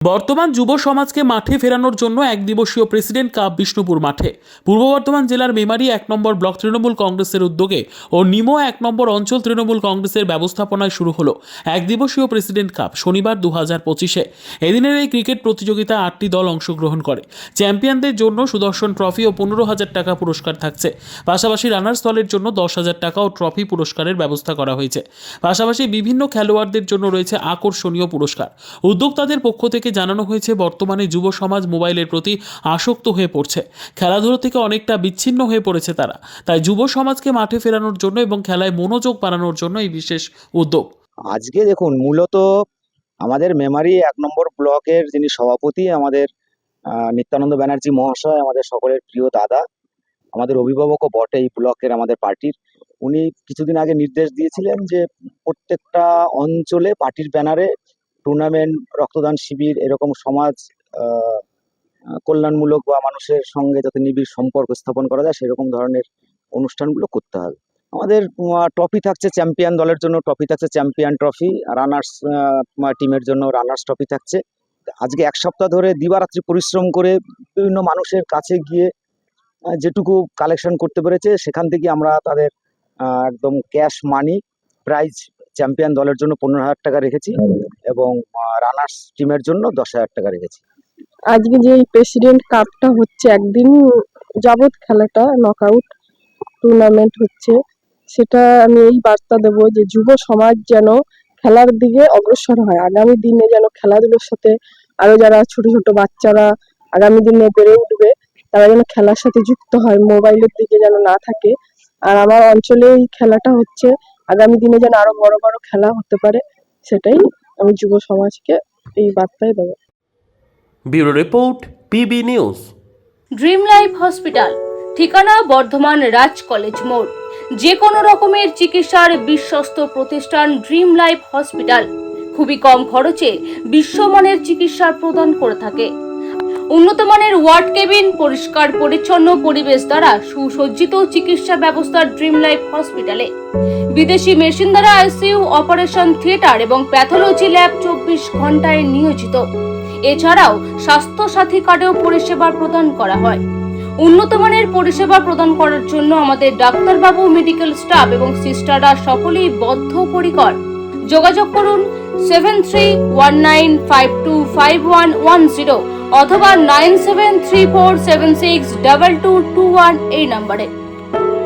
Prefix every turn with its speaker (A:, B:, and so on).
A: বর্তমান যুব সমাজকে মাঠে ফেরানোর জন্য এক দিবসীয় প্রেসিডেন্ট কাপ বিষ্ণুপুর মাঠে পূর্ব বর্ধমান জেলার মেমারি ১ নম্বর ব্লক তৃণমূল কংগ্রেসের উদ্যোগে ও নিমো ১ নম্বর অঞ্চল তৃণমূল কংগ্রেসের ব্যবস্থাপনায় শুরু হলো এক দিবসীয় প্রেসিডেন্ট কাপ শনিবার ২০২৫-এ। এদিনের এই ক্রিকেট প্রতিযোগিতায় ৮টি দল অংশগ্রহণ করে। চ্যাম্পিয়নদের জন্য সুদর্শন ট্রফি ও ১৫,০০০ টাকা পুরস্কার থাকছে। পাশাপাশি রানার্স দলের জন্য ১০,০০০ টাকা ও ট্রফি পুরস্কারের ব্যবস্থা করা হয়েছে। পাশাপাশি বিভিন্ন খেলোয়াড়দের জন্য রয়েছে আকর্ষণীয় পুরস্কার। উদ্যোক্তাদের পক্ষ থেকে জানানো হয়েছে, বর্তমানে যুব সমাজ মোবাইলের প্রতি আসক্ত হয়ে পড়ছে, খেলাধুলো থেকে অনেকটা বিচ্ছিন্ন হয়ে পড়েছে তারা। তাই যুব সমাজকে মাঠে ফেরানোর জন্য এবং খেলায় মনোযোগ বাড়ানোর জন্য এই বিশেষ উদ্যোগ।
B: আজকে দেখুন, মূলত আমাদের মেমারি ১ নম্বর ব্লকের যিনি সভাপতি আমাদের নিত্যানন্দ ব্যানার্জি মহাশয়, আমাদের সকলের প্রিয় দাদা, আমাদের অভিভাবকও বটে এই ব্লকের আমাদের পার্টির। উনি কিছুদিন আগে নির্দেশ দিয়েছিলেন যে প্রত্যেকটা অঞ্চলে পার্টির ব্যানারে টুর্নামেন্ট, রক্তদান শিবির, এরকম সমাজ কল্যাণমূলক বা মানুষের সঙ্গে যাতে নিবিড় সম্পর্ক স্থাপন করা যায় সেরকম ধরনের অনুষ্ঠানগুলো করতে হবে। আমাদের ট্রফি থাকছে চ্যাম্পিয়ন দলের জন্য, ট্রফি থাকছে চ্যাম্পিয়ন ট্রফি, রানার্স টিমের জন্য রানার্স ট্রফি থাকছে। আজকে ১ সপ্তাহ ধরে দিবারাত্রি পরিশ্রম করে বিভিন্ন মানুষের কাছে গিয়ে যেটুকু কালেকশন করতে পেরেছে সেখান থেকে আমরা তাদের একদম ক্যাশ মানি প্রাইজ চ্যাম্পিয়ন দলের জন্য ১৫,০০০ টাকা রেখেছি এবং রানার্স টিমের জন্য ১০,০০০ টাকা রেখেছি।
C: আজকে যে প্রেসিডেন্ট কাপটা হচ্ছে, একদিন যাবত খেলাটা নকআউট টুর্নামেন্ট হচ্ছে, সেটা আমি এই বার্তা দেবো যে যুব সমাজ যেন খেলার দিকে অগ্রসর হয়। আগামী দিনে যেন খেলাধুলোর সাথে আরো যারা ছোট ছোট বাচ্চারা আগামী দিনে বেড়ে উঠবে তারা যেন খেলার সাথে যুক্ত হয়, মোবাইলের দিকে যেন না থাকে। আর আমার অঞ্চলে এই খেলাটা হচ্ছে, আগামী দিনে যেন আরো বড় বড় খেলা হতে পারে, সেটাই আমি যুব সমাজকে এই বার্তায় দেবো।
D: Bureau report, PB news.
E: Dream life hospital, ঠিকানা বর্ধমান রাজ কলেজ মোড়। যে কোনো রকমের চিকিৎসার বিশ্বস্ত প্রতিষ্ঠান ড্রিম লাইফ হসপিটাল খুবই কম খরচে বিশ্বমানের চিকিৎসা প্রদান করে থাকে। উন্নত মানের ওয়ার্ড কেবিন, পরিষ্কার পরিচ্ছন্ন পরিবেশ দ্বারা সুসজ্জিত চিকিৎসা ব্যবস্থা ড্রিম লাইফ হসপিটালে। বিদেশি মেশিন দ্বারা আইসিইউ, অপারেশন থিয়েটার এবং প্যাথোলজি ল্যাব ২৪ ঘন্টায় নিয়োজিত। এছাড়াও স্বাস্থ্য সাথী কার্ডেও পরিষেবা প্রদান করা হয়। উন্নত মানের পরিষেবা প্রদান করার জন্য আমাদের ডাক্তারবাবু, মেডিকেল স্টাফ এবং সিস্টাররা সকলেই বদ্ধপরিকর। যোগাযোগ করুন 7319525110 অথবা 9734762221 এই নম্বরে।